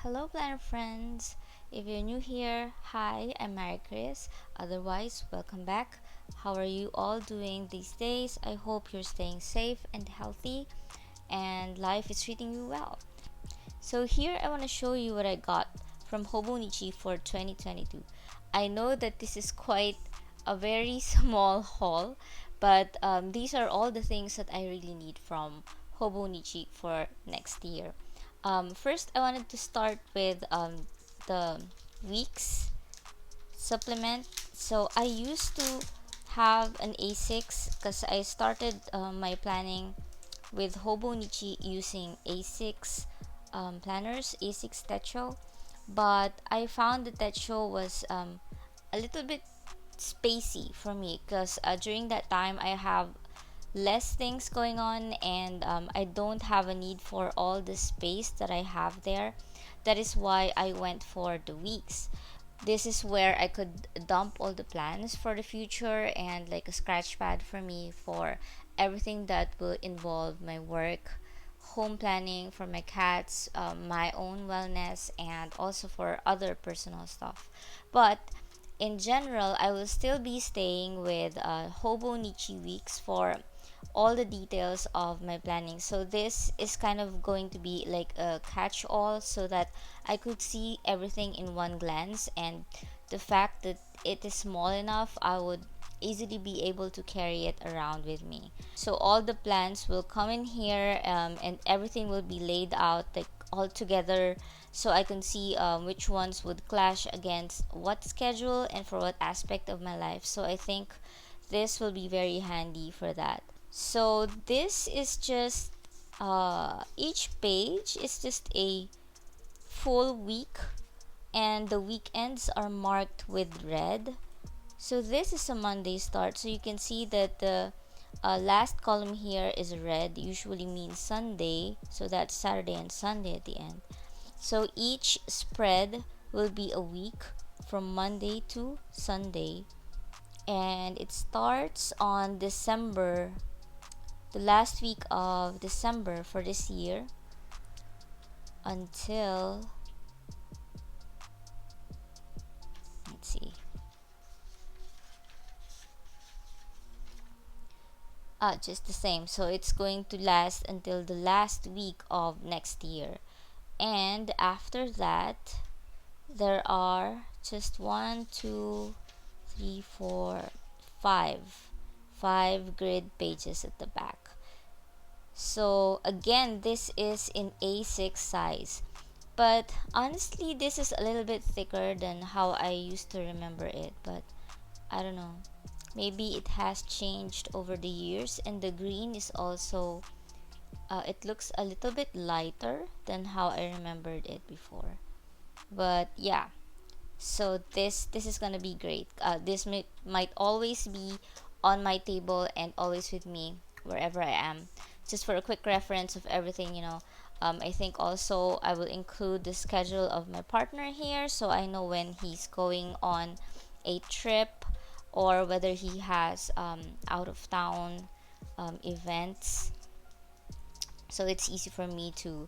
Hello, planner friends. If you're new here, hi, I'm Mary Chris. Otherwise, welcome back. How are you all doing these days? I hope you're staying safe and healthy and life is treating you well. So, here I want to show you what I got from Hobonichi for 2022. I know that this is quite a very small haul, but these are all the things that I really need from Hobonichi for next year. First, I wanted to start with the weeks supplement. So I used to have an A6 because I started my planning with Hobonichi using A6 planners, A6 Techo, but I found that Techo was a little bit spacey for me because during that time I have less things going on and I don't have a need for all the space that I have there. That is why I went for the weeks. This is where I could dump all the plans for the future and like a scratch pad for me for everything that will involve my work, home planning for my cats, my own wellness, and also for other personal stuff. But in general, I will still be staying with Hobonichi weeks for all the details of my planning. So this is kind of going to be like a catch all so that I could see everything in one glance, and the fact that it is small enough, I would easily be able to carry it around with me. So all the plans will come in here, and everything will be laid out like all together so I can see which ones would clash against what schedule and for what aspect of my life. So I think this will be very handy for that. So this is just each page is just a full week, and the weekends are marked with red. So this is a Monday start, so you can see that the last column here is red, usually means Sunday, so that's Saturday and Sunday at the end. So each spread will be a week from Monday to Sunday, and it starts on December, the last week of December for this year, until, let's see, just the same. So it's going to last until the last week of next year. And after that, there are just one, two, three, four, five grid pages at the back. So again, this is in A6 size. But honestly, this is a little bit thicker than how I used to remember it. But I don't know. Maybe it has changed over the years, and the green is also, it looks a little bit lighter than how I remembered it before. But yeah, so this is gonna be great. This might always be on my table and always with me wherever I am. Just for a quick reference of everything, I think also I will include the schedule of my partner here, so I know when he's going on a trip or whether he has out of town events. So it's easy for me to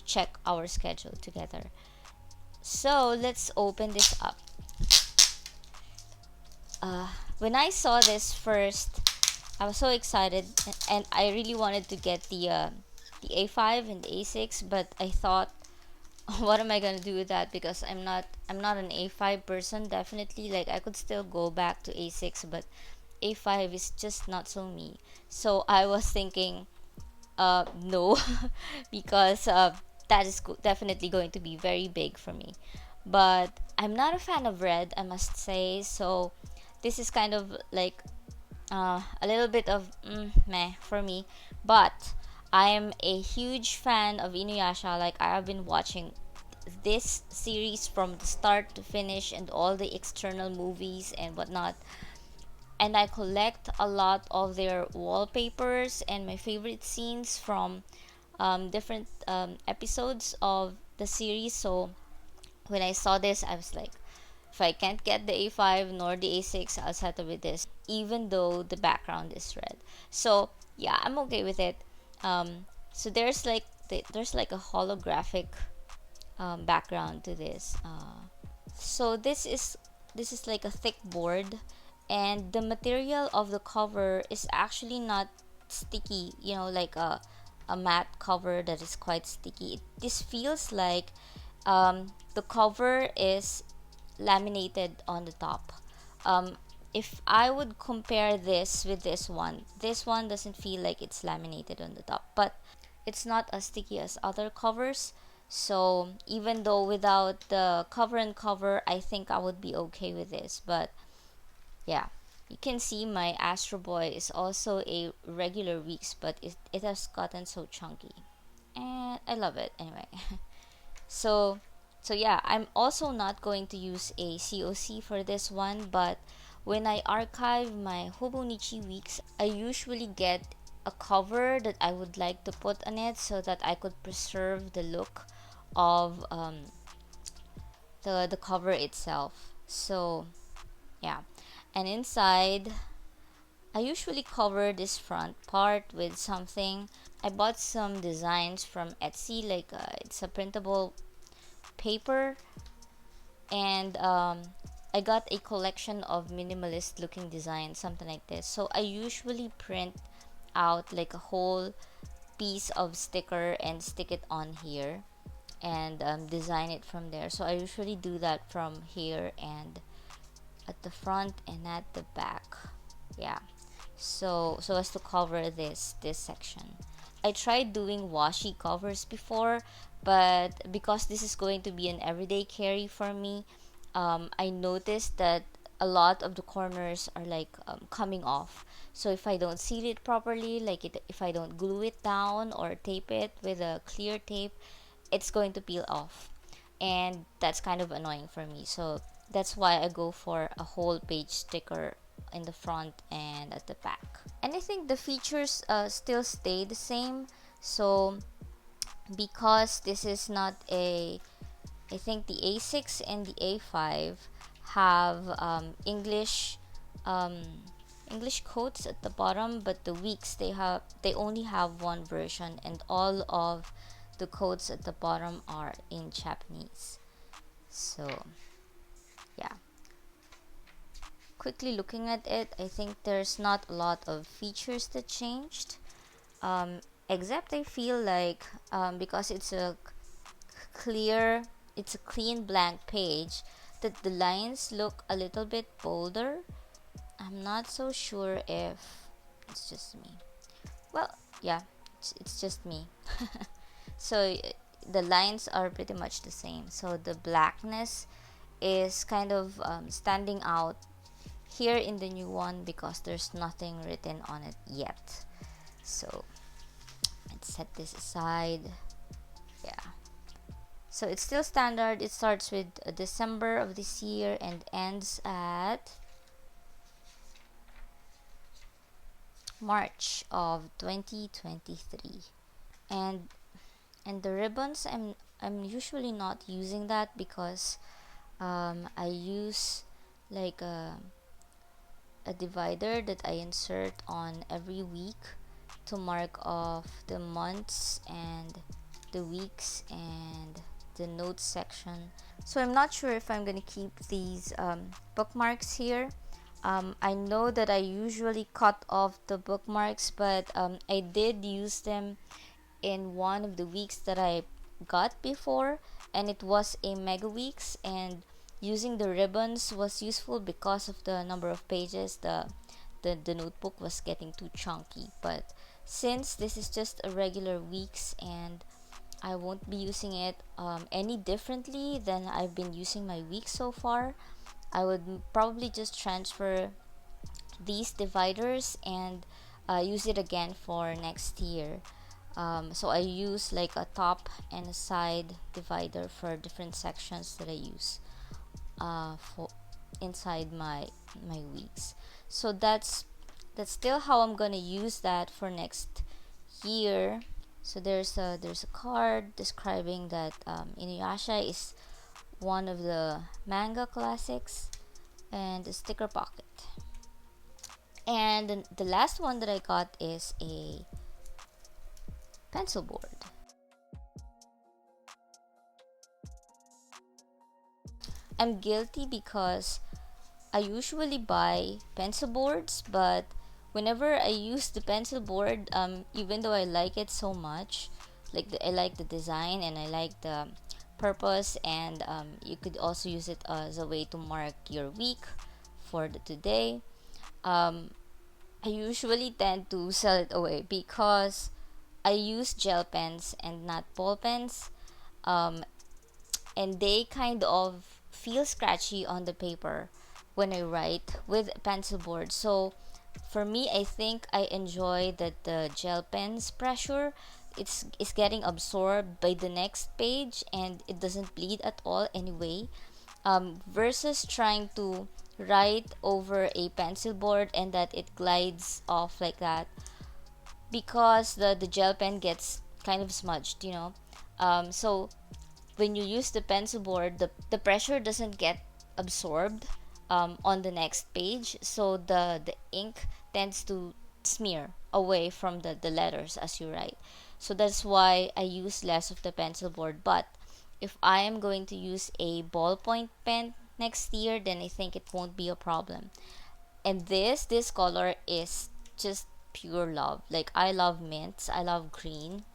check our schedule together. So let's open this up. When I saw this first, I was so excited, and I really wanted to get the A5 and the A6, but I thought, what am I gonna do with that? Because I'm not an A5 person. Definitely, like I could still go back to A6, but A5 is just not so me. So I was thinking, no, because that is definitely going to be very big for me. But I'm not a fan of red, I must say. So this is kind of like a little bit of meh for me. But I am a huge fan of Inuyasha. Like I have been watching this series from the start to finish and all the external movies and whatnot, and I collect a lot of their wallpapers and my favorite scenes from different episodes of the series. So when I saw this, I was like, if I can't get the A5 nor the A6, I'll settle with this, even though the background is red. So yeah, I'm okay with it. So there's like a holographic background to this. So this is like a thick board, and the material of the cover is actually not sticky. You know, like a matte cover that is quite sticky. This feels like the cover is laminated on the top. Um, if I would compare this with this one doesn't feel like it's laminated on the top, but it's not as sticky as other covers. So even though without the cover and cover, I think I would be okay with this. But yeah, you can see my Astro Boy is also a regular weeks, but it has gotten so chunky, and I love it anyway. So yeah, I'm also not going to use a COC for this one, but when I archive my Hobonichi weeks, I usually get a cover that I would like to put on it so that I could preserve the look of the cover itself. So yeah, and inside I usually cover this front part with something. I bought some designs from Etsy, like it's a printable paper, and I got a collection of minimalist looking designs, something like this. So I usually print out like a whole piece of sticker and stick it on here, and design it from there. So I usually do that from here and at the front and at the back. Yeah, so as to cover this section. I tried doing washi covers before, but because this is going to be an everyday carry for me, I noticed that a lot of the corners are like coming off. So if I don't seal it properly, like if I don't glue it down or tape it with a clear tape, it's going to peel off, and that's kind of annoying for me. So that's why I go for a whole page sticker in the front and at the back. And I think the features still stay the same. So because this is not a, I think the A6 and the A5 have um, English quotes at the bottom, but the weeks they only have one version, and all of the quotes at the bottom are in Japanese. So yeah, quickly looking at it, I think there's not a lot of features that changed, except I feel like because clear it's a clean blank page, that the lines look a little bit bolder. I'm not so sure if it's just me. Well, yeah, it's just me. So the lines are pretty much the same. So the blackness is kind of standing out here in the new one because there's nothing written on it yet. So let's set this aside. Yeah. So it's still standard. It starts with December of this year and ends at March of 2023. And the ribbons, I'm usually not using that because I use like a divider that I insert on every week to mark off the months and the weeks and the notes section. So I'm not sure if I'm gonna keep these bookmarks here. I know that I usually cut off the bookmarks, but I did use them in one of the weeks that I got before, and it was a mega weeks, and using the ribbons was useful because of the number of pages. The notebook was getting too chunky, but since this is just a regular weeks and I won't be using it any differently than I've been using my weeks so far, I would probably just transfer these dividers and use it again for next year. So I use like a top and a side divider for different sections that I use for inside my weeks. So that's still how I'm gonna use that for next year. So there's a card describing that Inuyasha is one of the manga classics, and a sticker pocket. And the last one that I got is a pencil board. I'm guilty because I usually buy pencil boards, but whenever I use the pencil board, even though I like it so much, I like the design and I like the purpose, and you could also use it as a way to mark your week for the today. Um, I usually tend to sell it away because I use gel pens and not ball pens. Um, and they kind of feel scratchy on the paper when I write with pencil board. So for me, I think I enjoy that the gel pen's pressure it's getting absorbed by the next page and it doesn't bleed at all anyway. Versus trying to write over a pencil board and that it glides off like that because the gel pen gets kind of smudged, you know. So when you use the pencil board, the pressure doesn't get absorbed on the next page, so the ink tends to smear away from the letters as you write. So that's why I use less of the pencil board. But if I am going to use a ballpoint pen next year, then I think it won't be a problem. And this color is just pure love. Like, I love mints, I love green,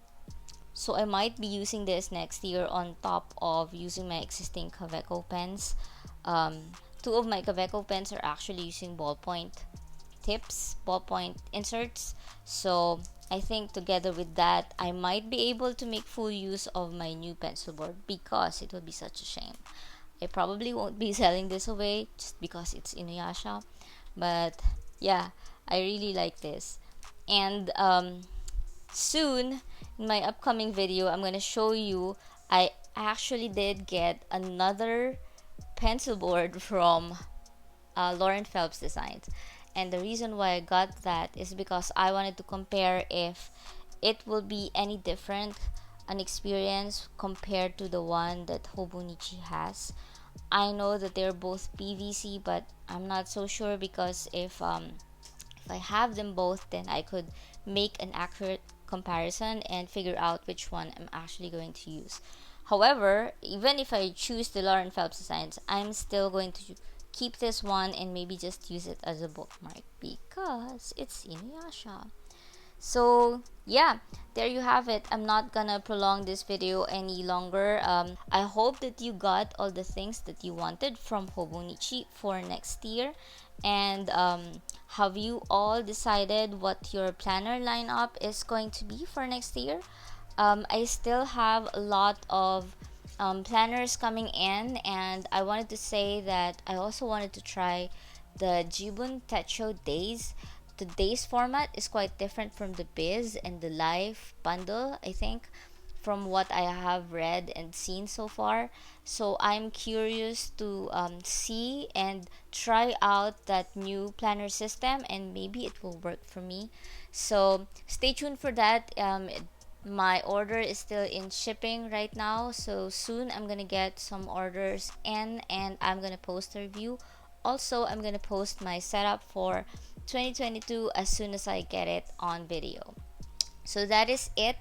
so I might be using this next year on top of using my existing Kaweco pens. Two of my Kaweco pens are actually using ballpoint tips, ballpoint inserts. So I think together with that, I might be able to make full use of my new pencil board because it would be such a shame. I probably won't be selling this away just because it's inuyasha. But yeah, I really like this. And soon in my upcoming video, I'm gonna show you I actually did get another pencil board from Lauren Phelps Designs. And the reason why I got that is because I wanted to compare if it will be any different an experience compared to the one that Hobonichi has. I know that they're both PVC, but I'm not so sure because if I have them both, then I could make an accurate comparison and figure out which one I'm actually going to use. However, even if I choose the Lauren Phelps designs, I'm still going to keep this one and maybe just use it as a bookmark because it's inuyasha. So yeah, there you have it. I'm not gonna prolong this video any longer. I hope that you got all the things that you wanted from Hobonichi for next year. And have you all decided what your planner lineup is going to be for next year? I still have a lot of planners coming in, and I wanted to say that I also wanted to try the Jibun Techo Days. The Days format is quite different from the Biz and the Life bundle, I think, from what I have read and seen so far. So I'm curious to see and try out that new planner system, and maybe it will work for me. So stay tuned for that. My order is still in shipping right now, so soon I'm gonna get some orders in and I'm gonna post a review. Also, I'm gonna post my setup for 2022 as soon as I get it on video. So that is it.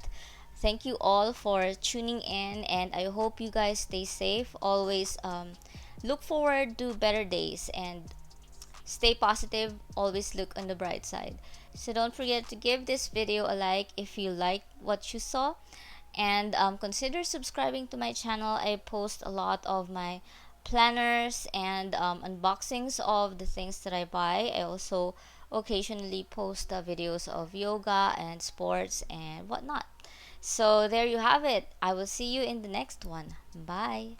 Thank you all for tuning in, and I hope you guys stay safe. Always look forward to better days and stay positive. Always look on the bright side. So don't forget to give this video a like if you like what you saw, and consider subscribing to my channel. I post a lot of my planners and unboxings of the things that I buy. I also occasionally post videos of yoga and sports and whatnot. So there you have it. I will see you in the next one. Bye.